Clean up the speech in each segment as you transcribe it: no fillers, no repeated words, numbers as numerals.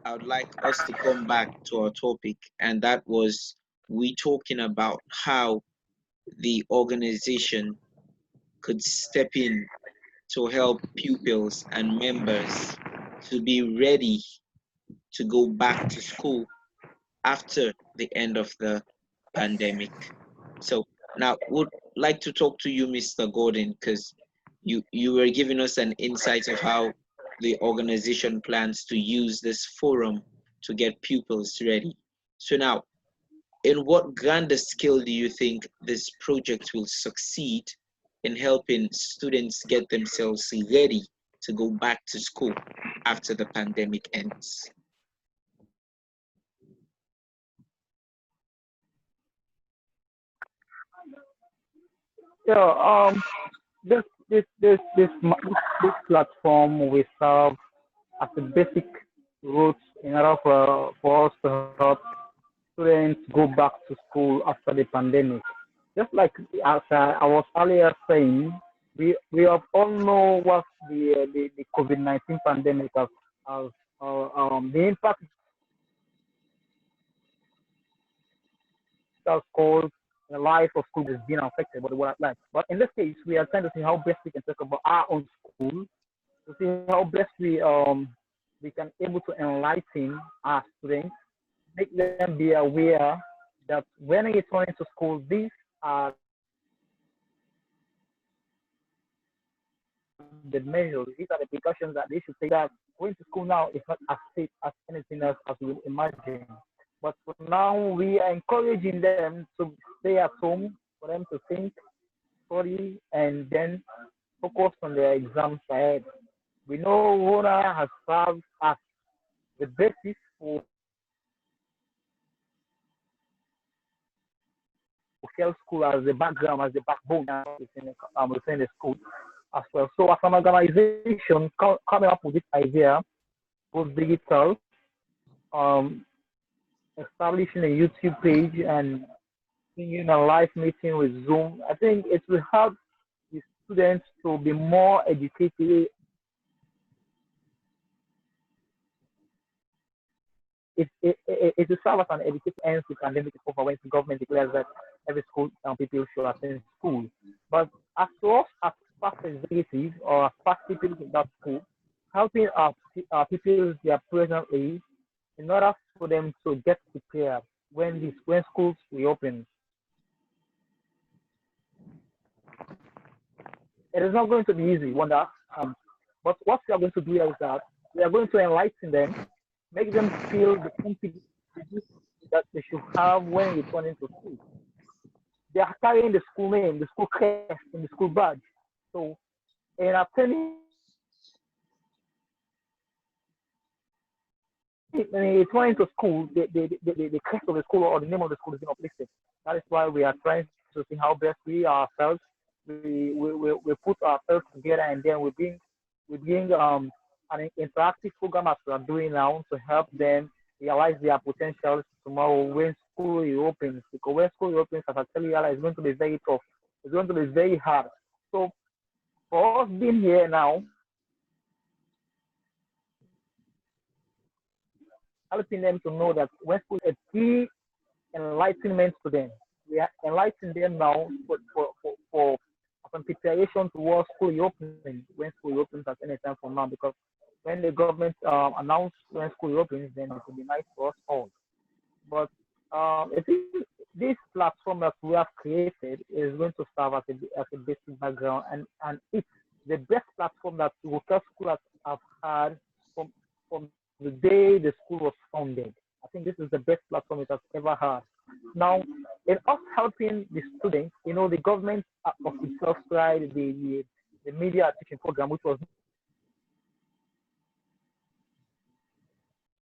I would like us to come back to our topic, and that was we talking about how the organization could step in to help pupils and members to be ready to go back to school after the end of the pandemic. So now would like to talk to you, Mr. Gordon, because you were giving us an insight of how the organization plans to use this forum to get pupils ready. So now, in what grander scale do you think this project will succeed in helping students get themselves ready to go back to school after the pandemic ends? Yeah, this platform we serve as a basic route in order for us to help students go back to school after the pandemic. Just like as I was earlier saying, we have all know what the COVID-19 pandemic has the impact has caused the life of school is being affected by the world at large. But in this case, we are trying to see how best we can talk about our own school to see how best we can able to enlighten our students, make them be aware that when they return to school, these are the measures, these are the precautions that they should take. That going to school now is not as safe as anything else as we would imagine. But for now, we are encouraging them to stay at home, for them to think, study, and then focus on their exams ahead. We know Rona has served as the basis for Shell School as the background, as the backbone within the school as well. So as an organization coming up with this idea, both digital, um, establishing a YouTube page and being a live meeting with Zoom, I think it will help the students to be more educated. It will serve as an education ends the pandemic is over when the government declares that every school people should attend school. But as to us as past executives or as past people in that school, helping our people their present age in order for them to get prepared when schools reopen. It is not going to be easy, wonder. But what we are going to do is that we are going to enlighten them, make them feel the confidence that they should have when returning to school. They are carrying the school name, the school crest, and the school badge. So, in attending when returning to school, the crest of the school or the name of the school is not listed. That is why we are trying to see how best we ourselves we put ourselves together and then we bring an interactive program as we are doing now to help them realize their potentials tomorrow when school reopens. Because when school reopens, as I tell you, it's going to be very tough. It's going to be very hard. So for us being here now, helping them to know that when school is key enlightenment to them. We are enlightening them now for some preparation towards school reopening when school reopens at any time from now because when the government announce when school reopens, then it will be nice for us all. But I think this platform that we have created is going to serve as a basic background and it's the best platform that local schools have had from the day the school was founded. I think this is the best platform it has ever had. Now, in us helping the students, the government of itself tried the media teaching program, which was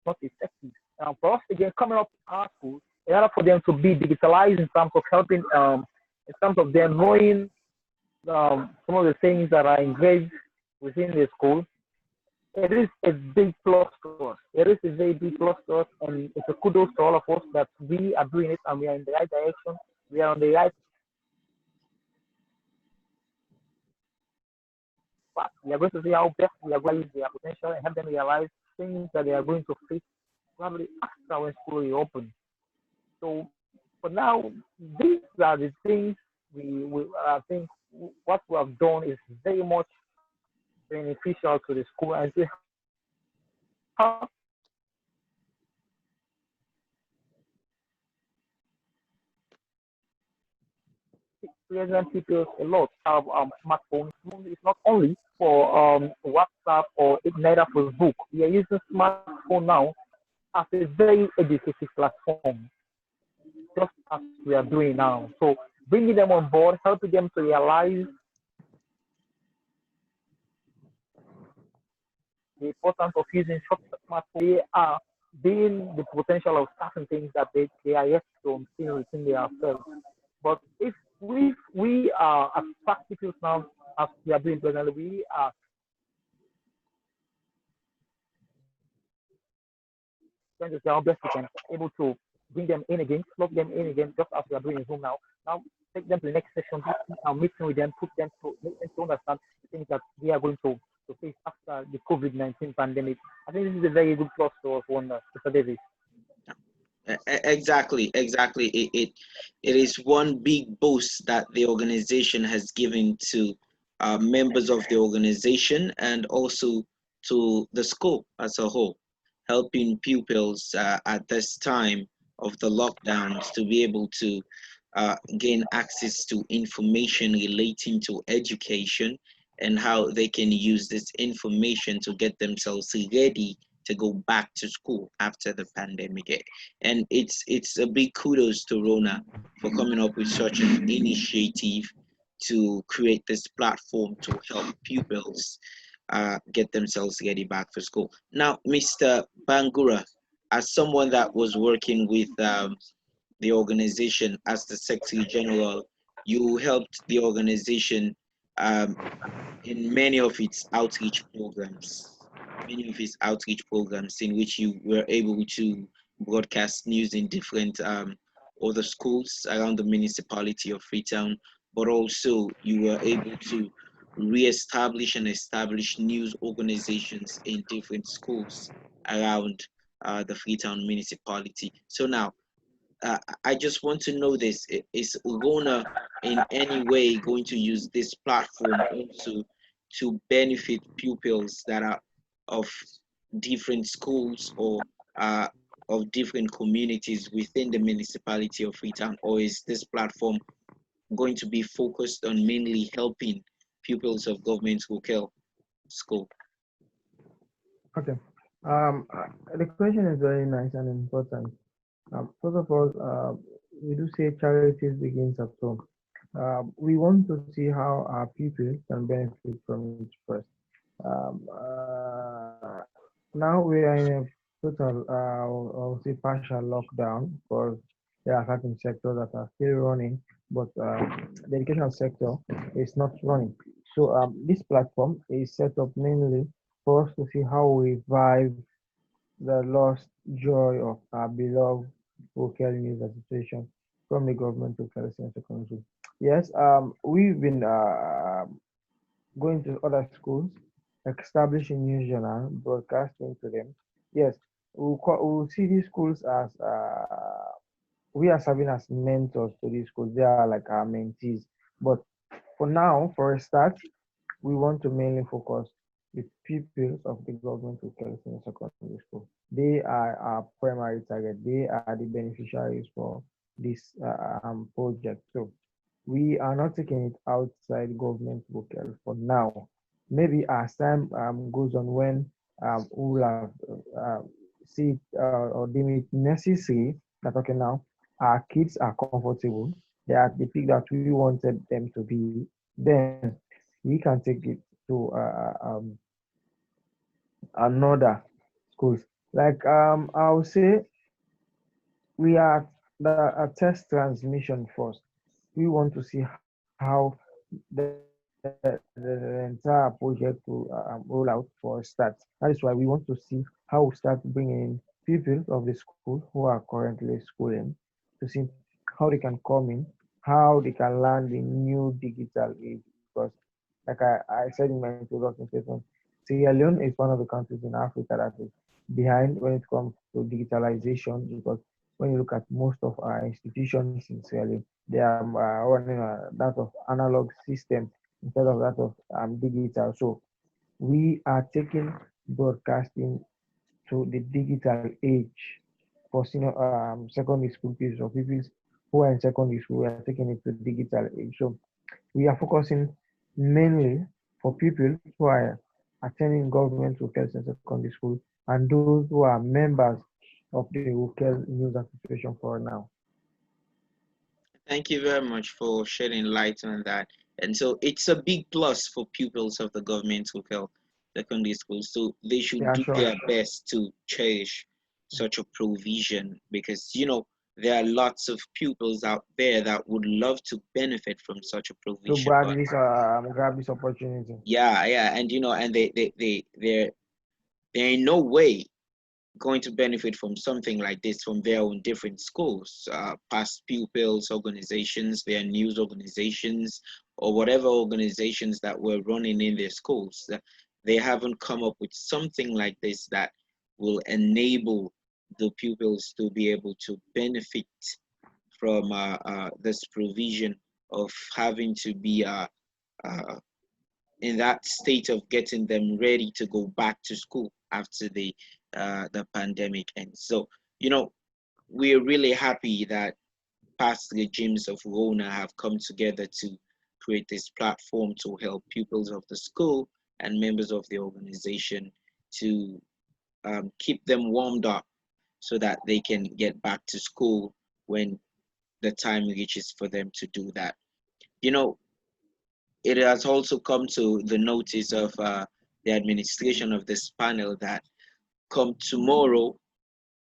not effective. For us, again, coming up in our school, in order for them to be digitalized in terms of them knowing some of the things that are engraved within the school, it is a big plus to us. It is a very big plus to us, and it's a kudos to all of us that we are doing it and we are in the right direction. We are on the right path. We are going to see how best we are going to use their potential and help them realize things that they are going to face probably after when school reopens. So for now, these are the things we I think what we have done is very much beneficial to the school and to help present people a lot have smartphones. It's not only for WhatsApp or neither Facebook. We are using smartphone now as a very educative platform, just as we are doing now. So bringing them on board, helping them to realize the importance of using short smartphones. They are being the potential of certain things that they are yet to see within themselves. But if we are as practical now as we are doing presently, we are trying to say how best we can able to bring them in again, plug them in again, just as we are doing in Zoom now. Now take them to the next session, meeting with them, put them to make them to understand the things that we are going to face after the COVID-19 pandemic. I think this is a very good plus to us, Wonder, Mr. Davis. Exactly, exactly. It is one big boost that the organization has given to members of the organization and also to the school as a whole, helping pupils at this time of the lockdowns to be able to gain access to information relating to education and how they can use this information to get themselves ready to go back to school after the pandemic. And it's a big kudos to Rona for coming up with such an initiative to create this platform to help pupils get themselves ready back for school. Now, Mr. Bangura, as someone that was working with the organization as the Secretary General, you helped the organization um, in many of its outreach programs in which you were able to broadcast news in different other schools around the municipality of Freetown, but also you were able to re-establish and establish news organizations in different schools around the Freetown municipality. So now, I just want to know this. Is Rona in any way going to use this platform also to benefit pupils that are of different schools or uh, of different communities within the municipality of Freetown? Or is this platform going to be focused on mainly helping pupils of government school? Okay. The question is very nice and important. First of all, we do say charities begins at home. We want to see how our people can benefit from it first. Now we are in a total, I would say partial lockdown because there are certain sectors that are still running, but the educational sector is not running. So this platform is set up mainly for us to see how we revive the lost joy of our beloved vocal news association from the government to Kelly Secondary School. Yes, we've been going to other schools, establishing news journal, broadcasting to them. Yes, we'll see these schools as we are serving as mentors to these schools. They are like our mentees. But for now, for a start, we want to mainly focus with pupils of the government to Kelly Secondary School. They are our primary target. They are the beneficiaries for this project. So we are not taking it outside government vocal for now. Maybe as time goes on, when we will have see it or deem it necessary that okay now our kids are comfortable, they are at the peak that we wanted them to be, then we can take it to another schools. Like I would say we are the test transmission first. We want to see how the entire project will roll out for a start. That is why we want to see how we start bringing in people of the school who are currently schooling to see how they can come in, how they can learn the new digital age. Because, like I said in my introduction statement, Sierra Leone is one of the countries in Africa that is behind when it comes to digitalization, because when you look at most of our institutions, sincerely, they are running that of analog system instead of that of digital. So we are taking broadcasting to the digital age for senior secondary school kids or people who are in secondary school. We are taking it to digital age. So we are focusing mainly for people who are attending government Wokel Secondary School and those who are members of the Wokel News Association for now. Thank you very much for shedding light on that. And so it's a big plus for pupils of the government local secondary school. So they should Yeah, do sure. their best to cherish such a provision because, there are lots of pupils out there that would love to benefit from such a To provision. grab But this opportunity. yeah, yeah, and and they're in no way going to benefit from something like this from their own different schools, past pupils, organizations, their news organizations, or whatever organizations that were running in their schools. They haven't come up with something like this that will enable the pupils to be able to benefit from this provision of having to be uh, in that state of getting them ready to go back to school after the pandemic ends. So, you know, we're really happy that past regimes of Rona have come together to create this platform to help pupils of the school and members of the organization to keep them warmed up so that they can get back to school when the time reaches for them to do that. You know, it has also come to the notice of the administration of this panel that come tomorrow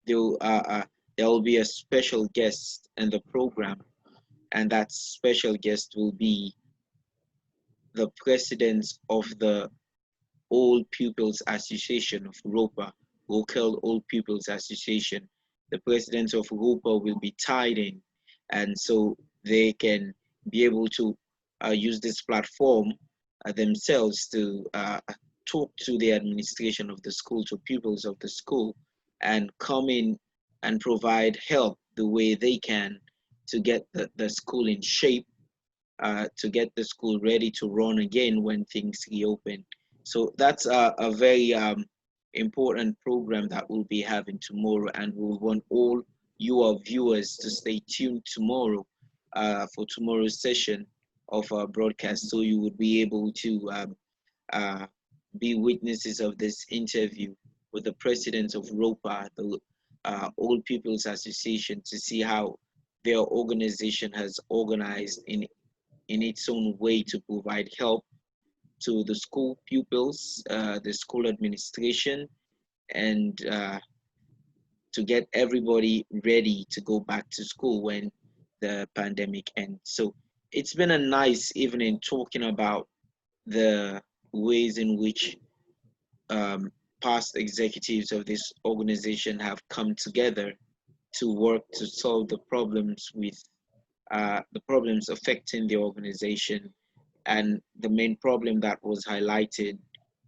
there will be a special guest in the program, and that special guest will be the president of the Old Pupils Association of ROPA, Local Old Pupils Association. The president of ROPA will be tied in, and so they can be able to use this platform themselves to talk to the administration of the school, to pupils of the school, and come in and provide help the way they can to get the school in shape, to get the school ready to run again when things reopen. So that's a very important program that we'll be having tomorrow, and we want all your viewers to stay tuned tomorrow for tomorrow's session of our broadcast, so you would be able to uh, be witnesses of this interview with the president of ROPA, the Old People's Association, to see how their organization has organized in its own way to provide help to the school pupils, the school administration, and to get everybody ready to go back to school when the pandemic ends. So it's been a nice evening talking about the ways in which um, past executives of this organization have come together to work to solve the problems affecting the organization. And the main problem that was highlighted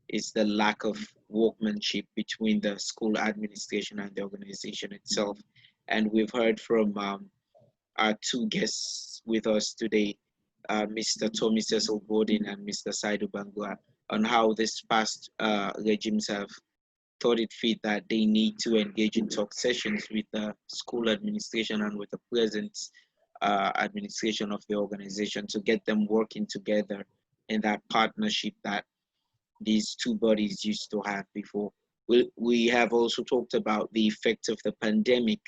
is the lack of workmanship between the school administration and the organization itself. And we've heard from our two guests with us today, Mr. Tommy Cecil Gordon and Mr. Saidu Bangura, on how this past regimes have thought it fit that they need to engage in talk sessions with the school administration and with the present administration of the organization to get them working together in that partnership that these two bodies used to have before. We have also talked about the effect of the pandemic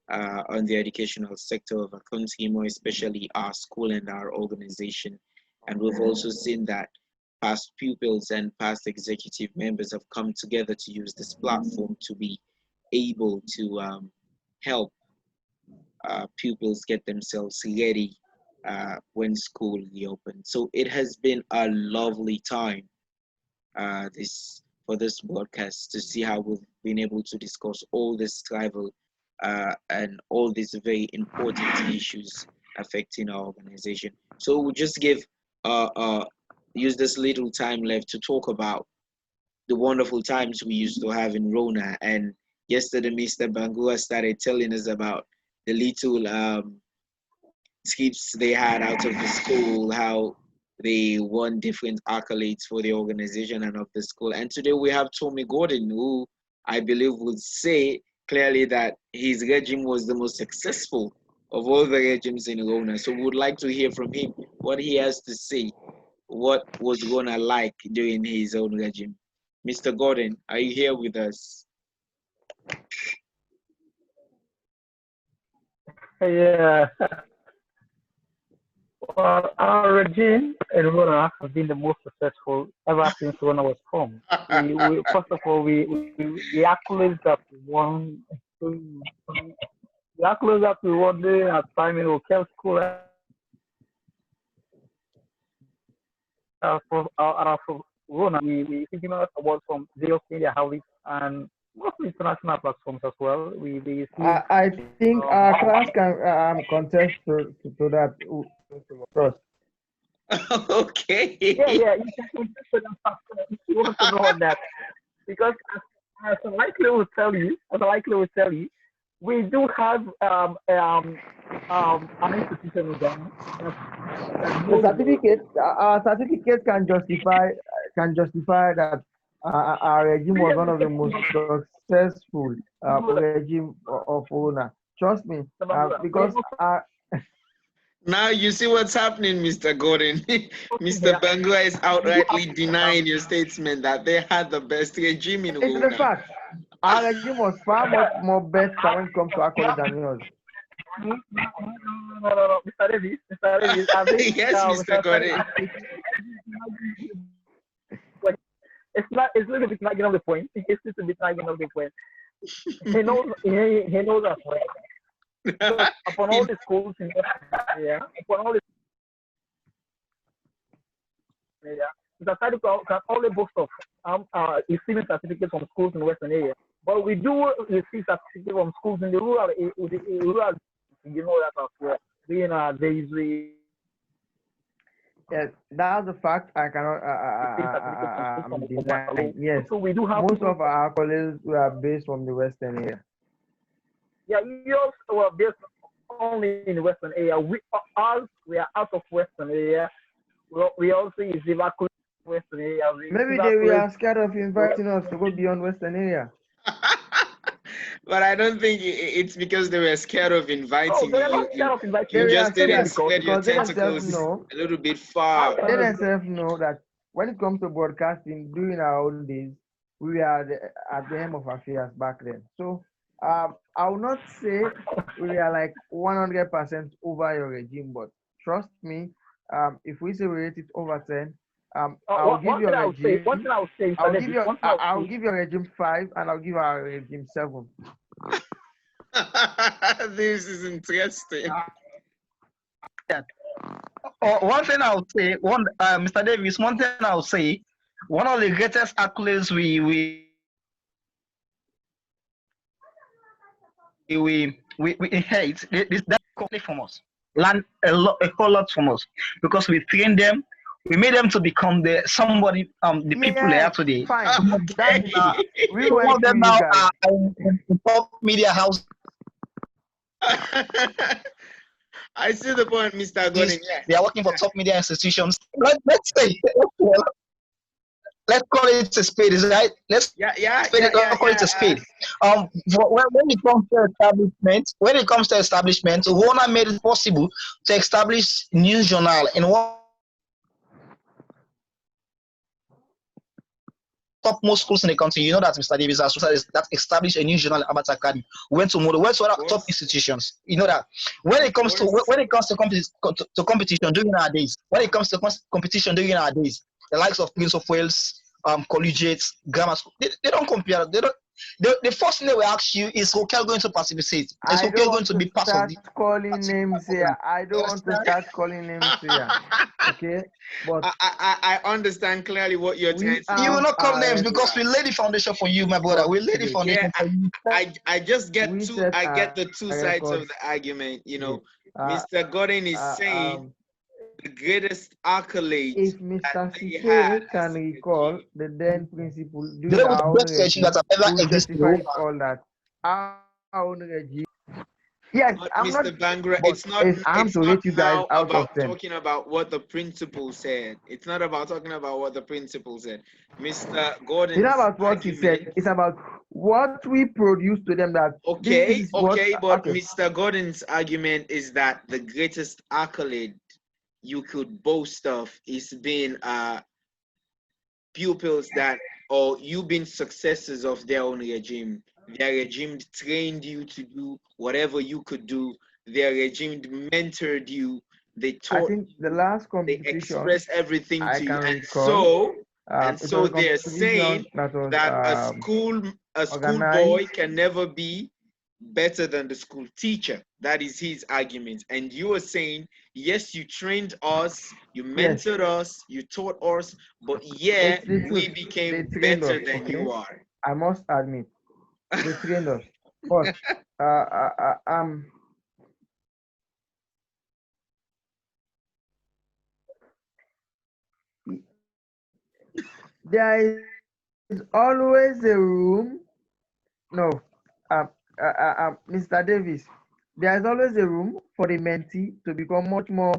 on the educational sector of our country, more especially our school and our organization. And we've also seen that past pupils and past executive members have come together to use this platform to be able to help pupils get themselves ready when school reopens. So it has been a lovely time this for this broadcast to see how we've been able to discuss all this travel and all these very important issues affecting our organization. So we'll just give use this little time left to talk about the wonderful times we used to have in Rona. And yesterday, Mr. Bangura started telling us about the little trips they had out of the school, how they won different accolades for the organization and of the school. And today we have Tommy Gordon, who I believe would say clearly that his regime was the most successful of all the regimes in Rona. So we would like to hear from him what he has to say, what was Rona like during his own regime. Mr. Gordon, are you here with us? Yeah. Well, our regime in Rwanda has been the most successful ever since Rwanda was formed. First of all, the accolades that we won, the accolades that we won during our time in Hotel School for Rwanda, we taken out awards from various media houses and most international platforms as well. We received I think our class can contest to that. Trust. Okay. yeah, you can put them up. You want to know on that because as I likely will tell you, we do have an institution in Ghana that The knows certificate, our certificate can justify that our regime was one of the most successful regime of owner. Trust me, because Now you see what's happening, Mr. Gordon. Mr. Bangura is outrightly denying your statement that they had the best regime in it's the Rwanda. fact. Our regime was far more better when it comes to accolades than yours. No, Mr. Davis, I think Yes, Mr. Gordon. It's not. It's a little bit nagging on the point. It's just a bit nagging on the point. He knows. He knows us well. Because upon all the schools in area, upon all the area, the Saidu can only boast of receiving certificates from schools in Western area. But we do receive certificates from schools in the rural. You know that as well. Being there is Yes, that's a fact I cannot deny. Yes, so we do have most of our colleagues were based from the Western area. Yeah, yours were based only in the Western area. We are out of Western area. We also is evacuated Western area. Maybe they were scared of inviting us to go beyond Western area. But I don't think it's because they were scared of inviting you. You They just are didn't scared spread your because they themselves tentacles know. a little bit far. They themselves know that when it comes to broadcasting, during our old days, we were at the helm of affairs back then. So I will not say we are like 100% over your regime, but trust me, if we say we rate it over 10, I'll give your regime. One thing I will say, I'll give your regime 5, and I'll give our regime 7. This is interesting. One thing I'll say, Mr. Davis, one thing I'll say, one of the greatest accolades we inherit this that company from us, learn a whole lot from us because we trained them, we made them to become somebody the people they are today. Fine. Some of them, We some of them now guys. are in top media house. I see the point, Mr. Gordon. Yeah. They are working for top media institutions. Let's say, let's call it a spade, is right? Let's call it a spade. When it comes to establishment, Warner made it possible to establish news journal in one topmost schools in the country. You know that, Mr. Davis, that established a news journal about Academy. Went to other top institutions. You know that. When it comes to competition during our days, the likes of Prince of Wales, collegiates, grammar school, they don't compare. The first thing they will ask you is, okay, going to participate? Is okay going to be part of the calling names here? I don't want to start calling names here. Okay, but I understand clearly what you're trying to do. You will not call names because we lay the foundation for you, my brother. We lay the foundation for you. I just get the two sides of the argument. You know, Mr. Gordon is saying the greatest accolade If that Mr. they had Sise as can a recall, regime. the then principal They during were the our own best regime that regime, have ever who existed in the certifies world. all that. Our own regime. Yes, But I'm not, Mr. Bangura, but I'm it's to not rate you guys now out of about 10. talking about what the principal said. It's not about talking about what the principal said. Mr. It's not Gordon's about what he said, argument. it's about what we produce to them that this Okay, is what, okay, but okay. Mr. Gordon's argument is that the greatest accolade you could boast of is being pupils that, or you being successors of their own regime. Their regime trained you to do whatever you could do. Their regime mentored you. They I taught think the you. last They competition expressed everything I to you, can and recall, so it was a they're saying competition that was that a schoolboy organized. can never be better than the school teacher. That is his argument. And you are saying, yes, you trained us, you Yes, mentored us, you taught us, but yeah, it's the we truth. They became trained us, better than okay? you are. I must admit, they trained us. But uh, uh, uh, um, there is always a room. No, Mr. Davis, there is always a room for the mentee to become much more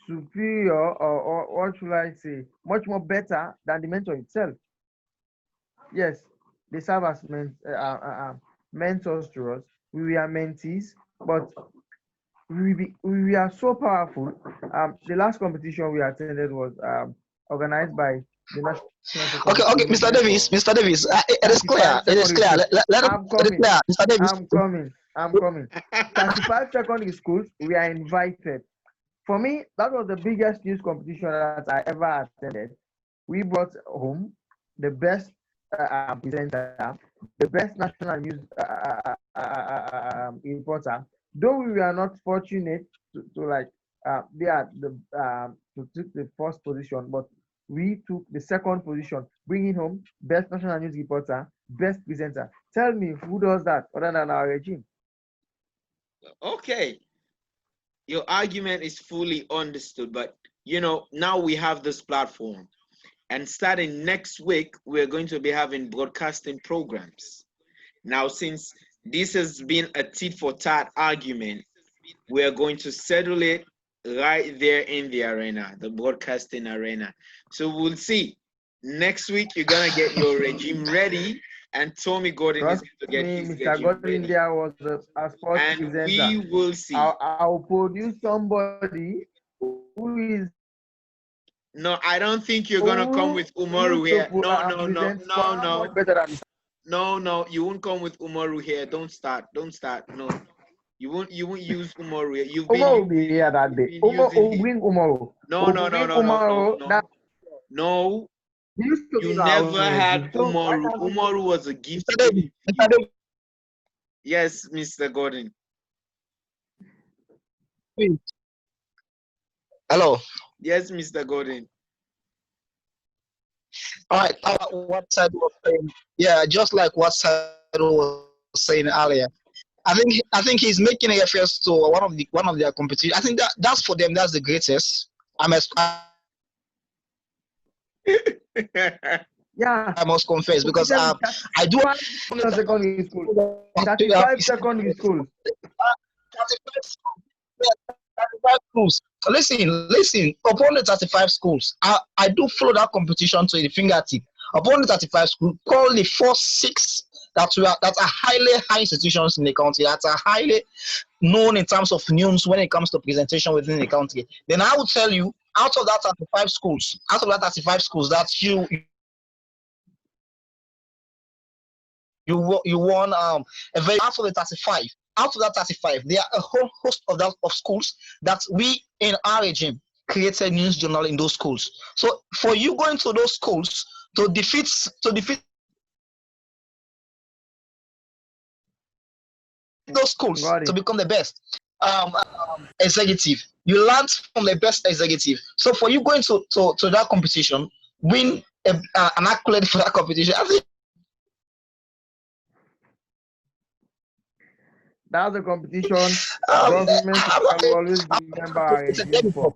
superior, or what should I say, much more better than the mentor itself. Yes, they serve as mentors to us. We are mentees, but we are so powerful. The last competition we attended was organized by the National Secondary Okay, School okay, Movement for Mr. Davis, it is 35 clear. It is secondary clear. schools. Let him, I'm it is coming. clear, Mr. Davis. I'm coming. 35 secondary schools, we are invited. For me, that was the biggest news competition that I ever attended. We brought home the best presenter, the best national news reporter. Though we were not fortunate to like be at the to take the first position, but we took the second position, bringing home best national news reporter, best presenter. Tell me who does that other than our regime? Okay, your argument is fully understood, but now we have this platform. And starting next week, we're going to be having broadcasting programs. Now, since this has been a tit for tat argument, we're going to settle it right there in the arena, the broadcasting arena. So we'll see. Next week, you're going to get your regime ready, and Tommy Gordon is Trust going to get me, his Mr. regime Godwin ready. there was a sports And presenter. we will see. I'll produce somebody who is No, I don't think you're going to come who with used Umaru to here. No, no, no, present no, far no. much better than No, no, you won't come with Umaru here. Don't start. Don't start. No. You won't use Umaru here. Umo will be here that You've day. been Umo using will him. bring Umo. No, Will no, no, bring no, no, no, Umaro. no. That No, he used to be you in our own never had regime. So why Umaru. can't we bring Umaru was a gift Mr. given Davis, to Mr. you. Davis, Yes, Mr. Gordon. hello. Yes, Mr. Gordon. All right, what side was saying? Yeah, just like what side was saying earlier. I think he's making a reference to one of their competition. I think that's for them. That's the greatest. I must confess because yeah, I do we tell you that understand that 35 secondary schools. 35 secondary schools. 35 schools. Listen. Upon the 35 schools, I do follow that competition to the fingertip. Upon the 35 schools, call the first six that are highly high institutions in the country, that are highly known in terms of news when it comes to presentation within the country. Then I will tell you, out of that 35 schools that you won a very out of that 35 there are a whole host of schools that we in our regime created news journal in those schools. So for you going to those schools to defeat those schools Got to it. become the best executive, you learned from the best executive. So for you going to that competition, win an accolade for that competition, I think That's the competition Um, government I'm not will saying always I'm remember not our it's a regime debit. for.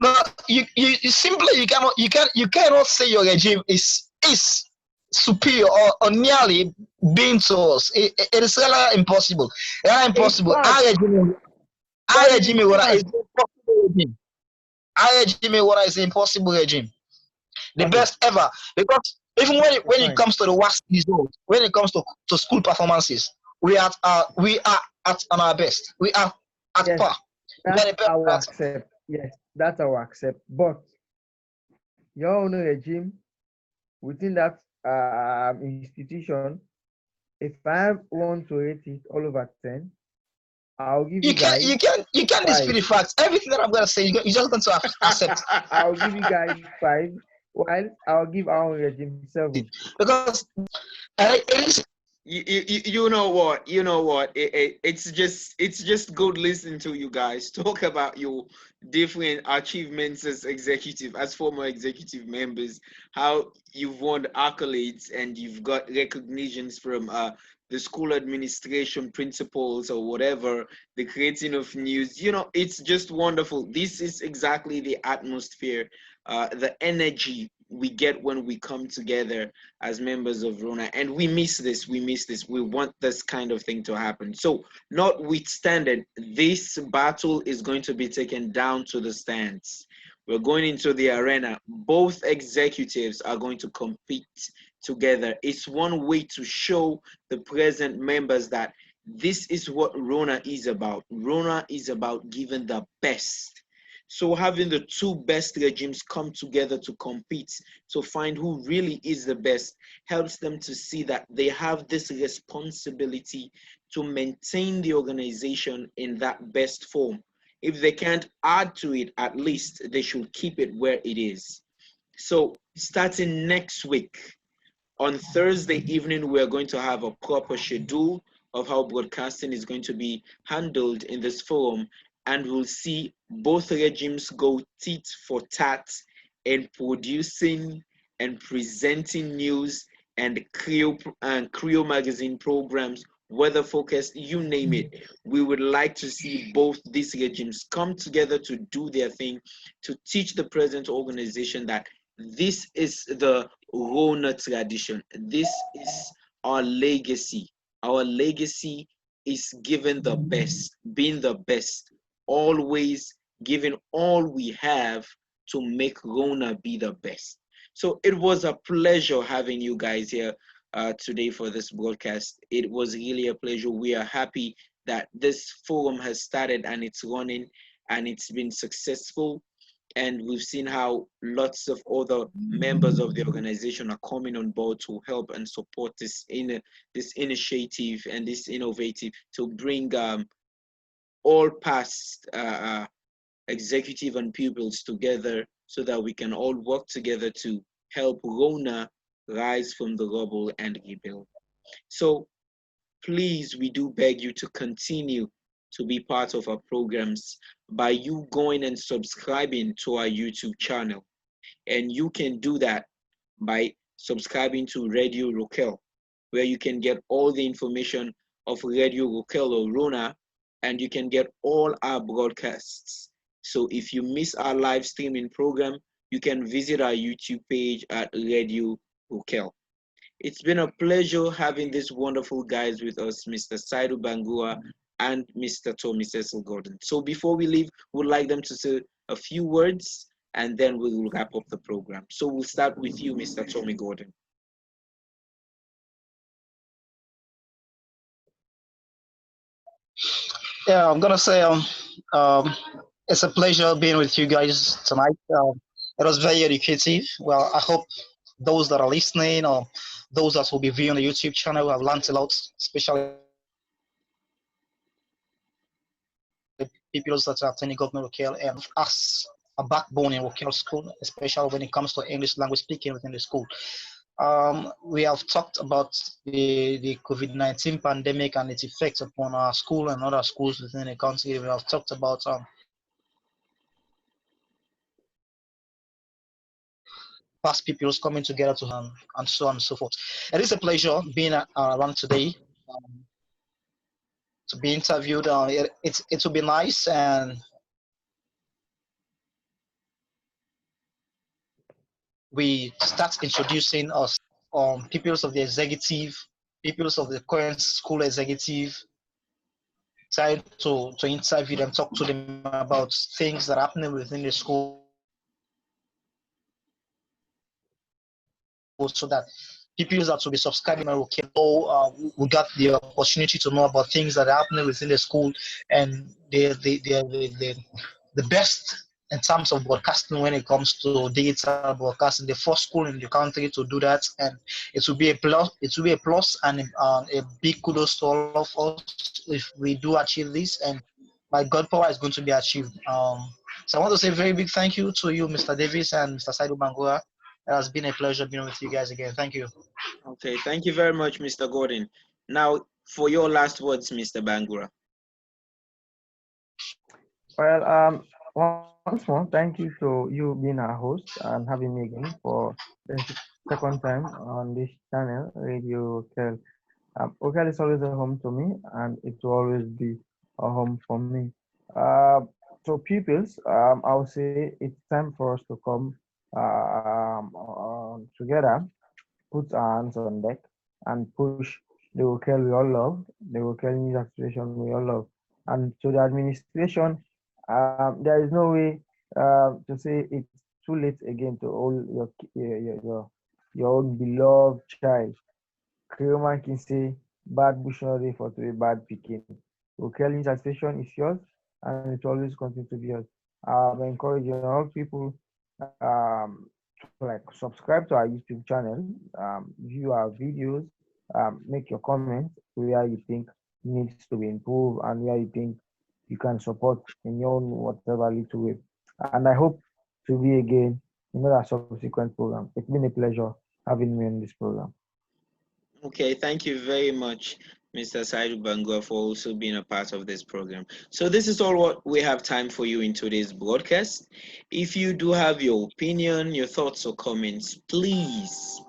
No, you simply you cannot say your regime is superior or nearly being to us. It is really impossible. Really In impossible. fact, Our but regime in is fact, the impossible regime. Our regime is the impossible regime. The okay, best ever. Because even when it fine. comes to the worst results, when it comes to school performances, we are at on our best. We are at Yes, par. We are that's the best our at. accept. Yes, that's our accept. But your own regime within that institution, if I want to rate it all over 10, I'll give you guys You can't dispute 5. the facts. Everything that I'm gonna say, you're just going to accept I'll give you guys 5, while I'll give our own regime 7. it because it is. You know what? You know what? It's just good listening to you guys talk about your different achievements as executive, as former executive members, how you've won accolades and you've got recognitions from the school administration principals or whatever, the creating of news. It's just wonderful. This is exactly the atmosphere, the energy we get when we come together as members of Rona, and we miss this. We want this kind of thing to happen. So notwithstanding, this battle is going to be taken down to the stands. We're going into the arena. Both executives are going to compete together. It's one way to show the present members that this is what Rona is about. Rona is about giving the best. So having the two best regimes come together to compete, to find who really is the best, helps them to see that they have this responsibility to maintain the organization in that best form. If they can't add to it, at least they should keep it where it is. So starting next week, on Thursday evening, we're going to have a proper schedule of how broadcasting is going to be handled in this forum, and we'll see both regimes go tit for tat in producing and presenting news and Creo magazine programs, weather focused, you name it. We would like to see both these regimes come together to do their thing, to teach the present organization that this is the Rona tradition. This is our legacy. Our legacy is giving the best, being the best, always giving all we have to make Rona be the best. So it was a pleasure having you guys here today for this broadcast. It was really a pleasure. We are happy that this forum has started and it's running and it's been successful, and we've seen how lots of other members of the organization are coming on board to help and support this initiative and this innovative to bring all past executive and pupils together so that we can all work together to help Rona rise from the rubble and rebuild. So please, we do beg you to continue to be part of our programs by you going and subscribing to our YouTube channel. And you can do that by subscribing to Radio Rokel, where you can get all the information of Radio Rokel or Rona, and you can get all our broadcasts. So if you miss our live streaming program, you can visit our YouTube page at Radio Rokel. It's been a pleasure having these wonderful guys with us, Mr. Saidu Bangura and Mr. Tommy Cecil Gordon. So before we leave, we'd like them to say a few words and then we will wrap up the program. So we'll start with you, Mr. Tommy Gordon. Yeah, I'm gonna say it's a pleasure being with you guys tonight. It was very educative. Well, I hope those that are listening or those that will be viewing the YouTube channel have learned a lot, especially people that are attending government Rokel and us a backbone in Rokel school, especially when it comes to English language speaking within the school. We have talked about the COVID-19 pandemic and its effects upon our school and other schools within the country. We have talked about past pupils coming together to and so on and so forth. It is a pleasure being around today to be interviewed. It will be nice, and we start introducing us peoples of the executive, peoples of the current school executive, trying to interview them, talk to them about things that are happening within the school, so that people that will be subscribing will we got the opportunity to know about things that are happening within the school, and the best in terms of broadcasting when it comes to digital broadcasting, the first school in the country to do that, and it will be a plus. It will be a plus and a big kudos to all of us if we do achieve this, and by God power is going to be achieved. So I want to say a very big thank you to you, Mr. Davis and Mr. Saidu Bangura. It has been a pleasure being with you guys again. Thank you. Okay, thank you very much, Mr. Gordon. Now, for your last words, Mr. Bangura. Well, once more, thank you for you being our host and having me again for the second time on this channel, Radio Kel. Ocal is always a home to me, and it will always be a home for me. So pupils, I would say it's time for us to come together, put our hands on deck, and push the Ocal we all love, the Ocal News Association we all love. And to the administration, there is no way to say it's too late again to hold your own beloved child. Creoman can say bad bush no dey for to be bad pikin. Okelin station is yours, and it will always continue to be yours. I'm encouraging all people to like subscribe to our YouTube channel, view our videos, make your comments where you think needs to be improved and where you think you can support in your own whatever little way. And I hope to be again in another subsequent program. It's been a pleasure having me on this program. Okay, thank you very much, Mr. Saidu Bangura, for also being a part of this program. So this is all what we have time for you in today's broadcast. If you do have your opinion, your thoughts or comments, please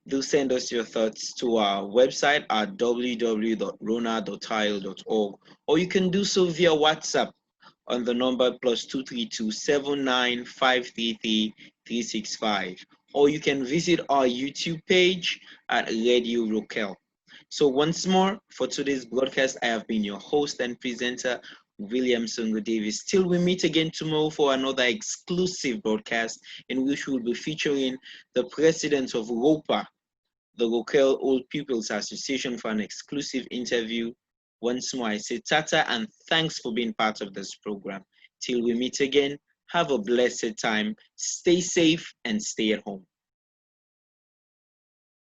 do send us your thoughts to our website at www.rona.io.org, or you can do so via WhatsApp on the number +232 365, or you can visit our YouTube page at Radio Rokel. So once more, for today's broadcast, I have been your host and presenter, William Songo Davis. Till we meet again tomorrow for another exclusive broadcast in which we'll be featuring the president of ROPA, the Rokel Old People's Association, for an exclusive interview. Once more, I say tata and thanks for being part of this program. Till we meet again, have a blessed time, stay safe and stay at home.